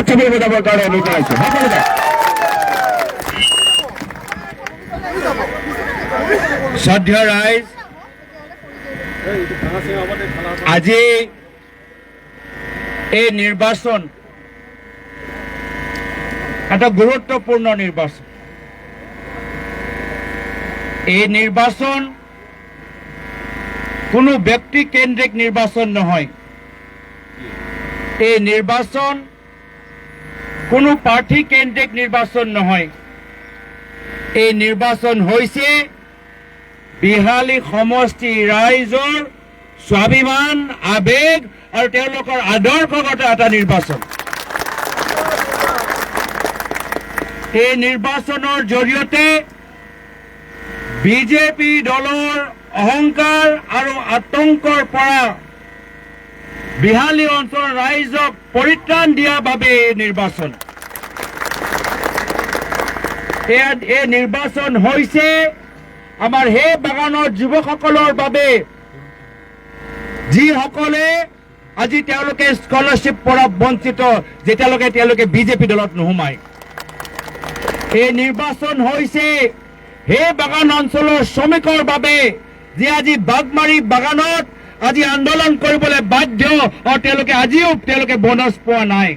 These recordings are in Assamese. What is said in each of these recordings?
হাত চাপৰি বজাবৰ কাৰণে আমি জনাইছো সকলোকে। শ্ৰদ্ধেয় ৰাইজ, আজি এই নিৰ্বাচন এটা গুৰুত্বপূৰ্ণ নিৰ্বাচন। এই নিৰ্বাচন কোনো ব্যক্তি কেন্দ্ৰিক নিৰ্বাচন নহয়। এই নিৰ্বাচন কোনো প্ৰাৰ্থী কেন্দ্ৰিক নিৰ্বাচন নহয়। এই নিৰ্বাচন হৈছে বিহালী সমষ্টি ৰাইজৰ স্বাভিমান, আবেগ আৰু তেওঁলোকৰ আদৰ্শগত এটা নিৰ্বাচন। এই নিৰ্বাচনৰ জৰিয়তে বিজেপি দলৰ অহংকাৰ আৰু আতংকৰ পৰা বিহালী অঞ্চলৰ ৰাইজক পৰিত্ৰাণ দিয়াৰ বাবে এই নিৰ্বাচন। এই নিৰ্বাচন হৈছে আমাৰ সেই বাগানৰ যুৱকসকলৰ বাবে যিসকলে আজি তেওঁলোকে স্কলাৰশ্বিপ পৰা বঞ্চিত, যেতিয়ালৈকে তেওঁলোকে বিজেপি দলত নোসোমায়। এই নিৰ্বাচন হৈছে সেই বাগান অঞ্চলৰ শ্ৰমিকৰ বাবে যে আজি বাগমাৰী বাগানত আজি আন্দোলন কৰিবলৈ বাধ্য আৰু তেওঁলোকে আজিও বোনাছ পোৱা নাই।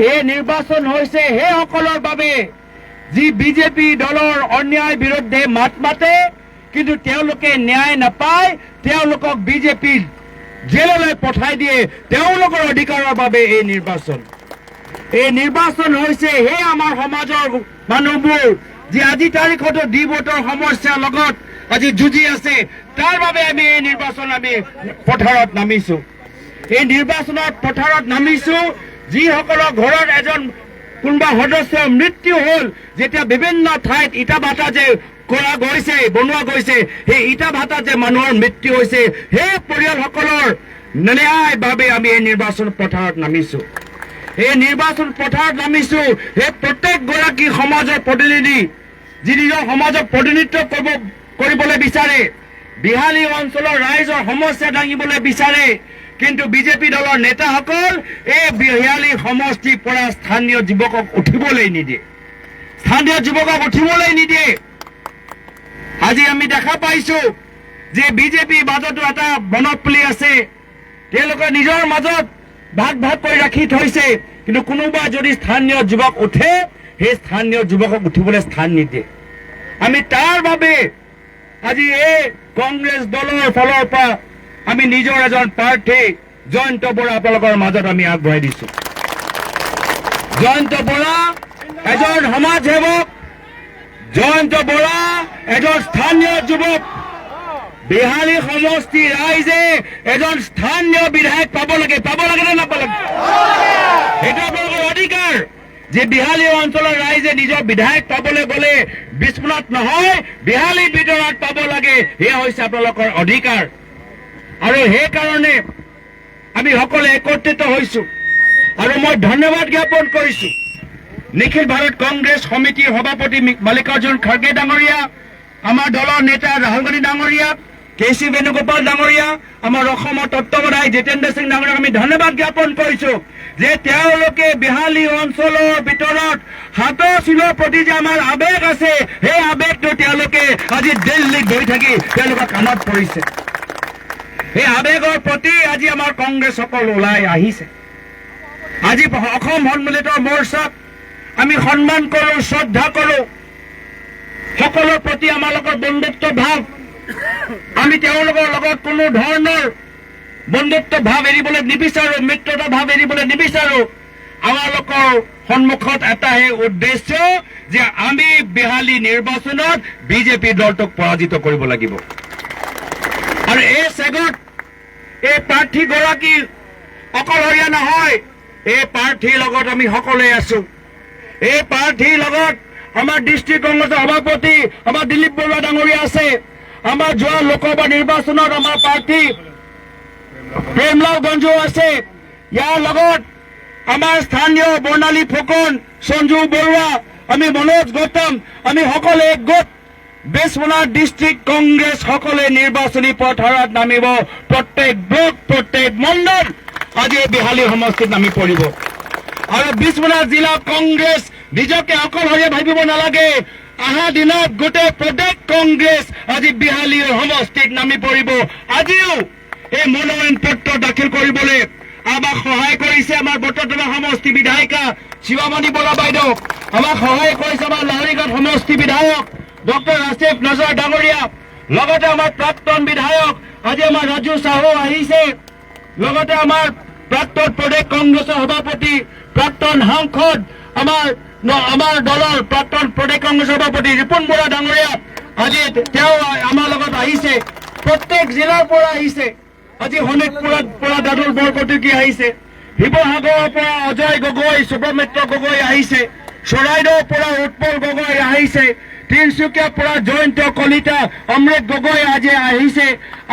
এই নিৰ্বাচন হৈছে সেইসকলৰ বাবে যি বিজেপি দলৰ অন্যায় বিৰুদ্ধে মাত মাতে, কিন্তু তেওঁলোকে ন্যায় নাপায়, তেওঁলোকক বিজেপি জেললৈ পঠাই দিয়ে তেওঁলোকৰ অধিকাৰৰ বাবে। এই নিৰ্বাচন হৈছে সেই আমাৰ সমাজৰ মানুহবোৰ যি আজি তাৰিখতো ডিভোটৰ সমস্যাৰ লগত আজি যুঁজি আছে, তাৰ বাবে আমি এই নিৰ্বাচন পথাৰত নামিছো। এই নিৰ্বাচনত পথাৰত নামিছো যিসকলৰ ঘৰত এজন কোনোবা সদস্যৰ মৃত্যু হ'ল, যেতিয়া বিভিন্ন ঠাইত ইটা ভাটা যে বনোৱা গৈছে, সেই ইটা ভাটাত যে মানুহৰ মৃত্যু হৈছে, সেই পৰিয়ালসকলৰ ন্যায়ৰ বাবে আমি এই নিৰ্বাচন পথাৰত নামিছো। এই নিৰ্বাচন পথাৰত নামিছো সেই প্ৰত্যেকগৰাকী সমাজৰ প্ৰতিনিধি যি নিজৰ সমাজক প্ৰতিনিধিত্ব কৰিবলৈ বিচাৰে, বিহালী অঞ্চলৰ ৰাইজৰ সমস্যা দাঙিবলৈ বিচাৰে, কিন্তু বিজেপি দলৰ নেতাসকল এই বিহালী সমষ্টিৰ পৰা স্থানীয় যুৱকক উঠিবলৈ নিদিয়ে। আজি আমি দেখা পাইছো যে বিজেপিৰ মাজতো এটা বনপলি আছে, তেওঁলোকে নিজৰ মাজত ভাগ কৰি ৰাখি থৈছে, কিন্তু কোনোবা যদি স্থানীয় যুৱক উঠে, সেই স্থানীয় যুৱকক উঠিবলৈ স্থান নিদিয়ে। আমি তাৰ বাবে আজি এই কংগ্ৰেছ দলৰ ফালৰ পৰা আমি নিজৰ এজন প্ৰাৰ্থী জয়ন্ত বৰা আপোনালোকৰ মাজত আমি আগবঢ়াই দিছো। জয়ন্ত বৰা এজন সমাজ সেৱক, জয়ন্ত বৰা এজন স্থানীয় যুৱক। বিহালী সমষ্টি ৰাইজে এজন স্থানীয় বিধায়ক পাব লাগে নে নাপাব লাগে? সেইটো আপোনালোকৰ অধিকাৰ। যে বিহালী অঞ্চলৰ ৰাইজে নিজৰ বিধায়ক পাবলৈ গ'লে বিশ্বনাথ নহয়, বিহালী ভিতৰত পাব লাগে, সেয়া হৈছে আপোনালোকৰ অধিকাৰ। আৰু সেইকাৰণে আমি সকলোৱে একত্ৰিত হৈছো। আৰু মই ধন্যবাদ জ্ঞাপন কৰিছো নিখিল ভাৰত কংগ্ৰেছ সমিতিৰ সভাপতি মাল্লিকাৰ্জুন খাৰ্গে ডাঙৰীয়া, আমাৰ দলৰ নেতা ৰাহুল গান্ধী ডাঙৰীয়া, কেচি বেণুগোপাল ডাঙৰীয়া, আমাৰ অসমৰ তত্ত্বাৱধায়ক জিতেন্দ্ৰ সিং ডাঙৰীয়াক আমি ধন্যবাদ জ্ঞাপন কৰিছো যে তেওঁলোকে বিহালী অঞ্চলৰ ভিতৰত হাতৰ চিনৰ প্ৰতি যে আমাৰ আবেগ আছে, সেই আবেগটো তেওঁলোকে আজি দিল্লীত বহি থাকি তেওঁলোকৰ কাণত পৰিছে। এই আবেগৰ প্ৰতি আজি আমাৰ কংগ্ৰেছসকল ওলাই আহিছে। আজি অসম সন্মিলিত মৰ্চাক আমি সন্মান কৰো, শ্ৰদ্ধা কৰো, সকলৰ প্ৰতি আমাৰ লগত বন্ধুত্ব ভাৱ, আমি তেওঁলোকৰ লগত কোনো ধৰণৰ বন্ধুত্ব ভাৱ এৰিবলৈ নিবিচাৰো, মিত্ৰতা ভাৱ এৰিবলৈ নিবিচাৰো। আমালোকৰ সন্মুখত এটাহে উদ্দেশ্য যে আমি বিহালী নিৰ্বাচনত বিজেপি দলটোক পৰাজিত কৰিব লাগিব। আৰু এই চেগত এই প্ৰাৰ্থীগৰাকী অকলশৰীয়া নহয়, এই প্ৰাৰ্থীৰ লগত আমি সকলোৱে আছো। এই প্ৰাৰ্থীৰ লগত আমাৰ ডিষ্ট্ৰিক্ট কংগ্ৰেছৰ সভাপতি আমাৰ দিলীপ বৰুৱা ডাঙৰীয়া আছে, আমাৰ যোৱা লোকসভা নিৰ্বাচনত আমাৰ প্ৰাৰ্থী প্ৰেমলাল গঞ্জু আছে, ইয়াৰ লগত আমাৰ স্থানীয় বৰ্ণালী ফুকন, সঞ্জু বৰুৱা, আমি মনোজ গৌতম, আমি সকলোৱে গোট বিশ্বনাথ ডিষ্ট্ৰিক্ট কংগ্ৰেছ সকলোৱে নিৰ্বাচনী পথাৰত নামিব। প্ৰত্যেক ব্লক, প্ৰত্যেক মণ্ডল আজি বিহালী সমষ্টিত নামি পৰিব। আৰু বিশ্বনাথ জিলা কংগ্ৰেছ নিজকে অকলশৰে ভাবিব নালাগে। অহা দিনত গোটেই প্ৰদেশ কংগ্ৰেছ আজি বিহালী সমষ্টিত নামি পৰিব। আজিও এই মনোনয়ন পত্ৰ দাখিল কৰিবলৈ আমাক সহায় কৰিছে আমাৰ বটদ্ৰৱা সমষ্টি বিধায়িকা শিৱামণি বৰা বাইদেউ, আমাক সহায় কৰিছে আমাৰ লাহৰীঘাট সমষ্টি বিধায়ক ডক্টৰ ৰাছিফ নজৰ ডাঙৰীয়া, লগতে আমাৰ প্ৰাক্তন বিধায়ক আজি আমাৰ ৰাজু চাহু আহিছে, লগতে আমাৰ প্ৰাক্তন প্ৰদেশ কংগ্ৰেছৰ সভাপতি প্ৰাক্তন সাংসদ আমাৰ দলৰ প্ৰাক্তন প্ৰদেশ কংগ্ৰেছৰ সভাপতি ৰিপুণ বৰা ডাঙৰীয়া আজি তেওঁ আমাৰ লগত আহিছে। প্ৰত্যেক জিলাৰ পৰা আহিছে। আজি শোণিতপুৰৰ পৰা দাদুল বৰকটকী আহিছে, শিৱসাগৰৰ পৰা অজয় গগৈ সুব্ৰমিত্ৰ গগৈ আহিছে, চৰাইদেউৰ পৰা উৎপল গগৈ আহিছে, তিনিচুকীয়াৰ পৰা জয়ন্ত কলিতা অমৃত গগৈ আজি আহিছে।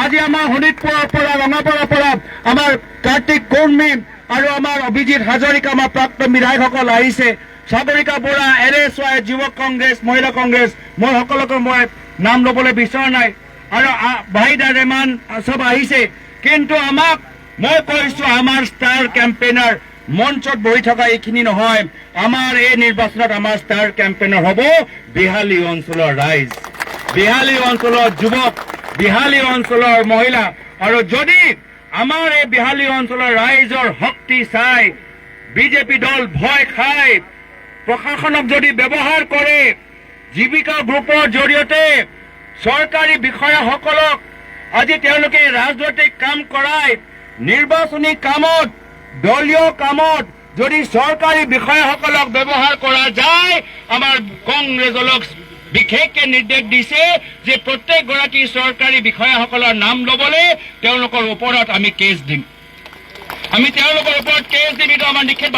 আজি আমাৰ শোণিতপুৰৰ পৰা ৰঙাপাৰাৰ পৰা আমাৰ কাৰ্তিক কৰ্মী আৰু আমাৰ অভিজিত হাজৰিকা আমাৰ প্ৰাক্তন বিধায়কসকল আহিছে। সাগৰিকা বৰা NSY যুৱক কংগ্ৰেছ মহিলা কংগ্ৰেছ, মই সকলোকে মই নাম ল'বলৈ বিচৰা নাই, আৰু বাহিদা ৰেহমান চব আহিছে। কিন্তু আমাক মই কৈছো আমাৰ ষ্টাৰ কেম্পেইনাৰ মঞ্চত বহি থকা এইখিনি নহয়, আমাৰ এই নিৰ্বাচনত আমাৰ ষ্টাৰ কেম্পেইনাৰ হ'ব বিহালী অঞ্চলৰ ৰাইজ, বিহালী অঞ্চলৰ যুৱক, বিহালী অঞ্চলৰ মহিলা। আৰু যদি আমাৰ এই বিহালী অঞ্চলৰ ৰাইজৰ শক্তি চাই বিজেপি দল ভয় খায়, প্ৰশাসনক যদি ব্যৱহাৰ কৰে, জীৱিকা গ্ৰুপৰ জৰিয়তে চৰকাৰী বিষয়াসকলক আজি তেওঁলোকে ৰাজনৈতিক কাম কৰাই, নিৰ্বাচনী কামত দলীয় কামত যদি চৰকাৰী বিষয়াসকলক ব্যৱহাৰ কৰা যায়, আমাৰ কংগ্ৰেছ দলক বিশেষকে নিৰ্দেশ দিছে যে প্ৰত্যেকগৰাকী চৰকাৰী বিষয়াসকলৰ নাম ল'বলৈ তেওঁলোকৰ ওপৰত আমি কেছ দিম, আমি তেওঁলোকৰ ওপৰত কেছ দিম। এইটো আমাৰ নিষেধ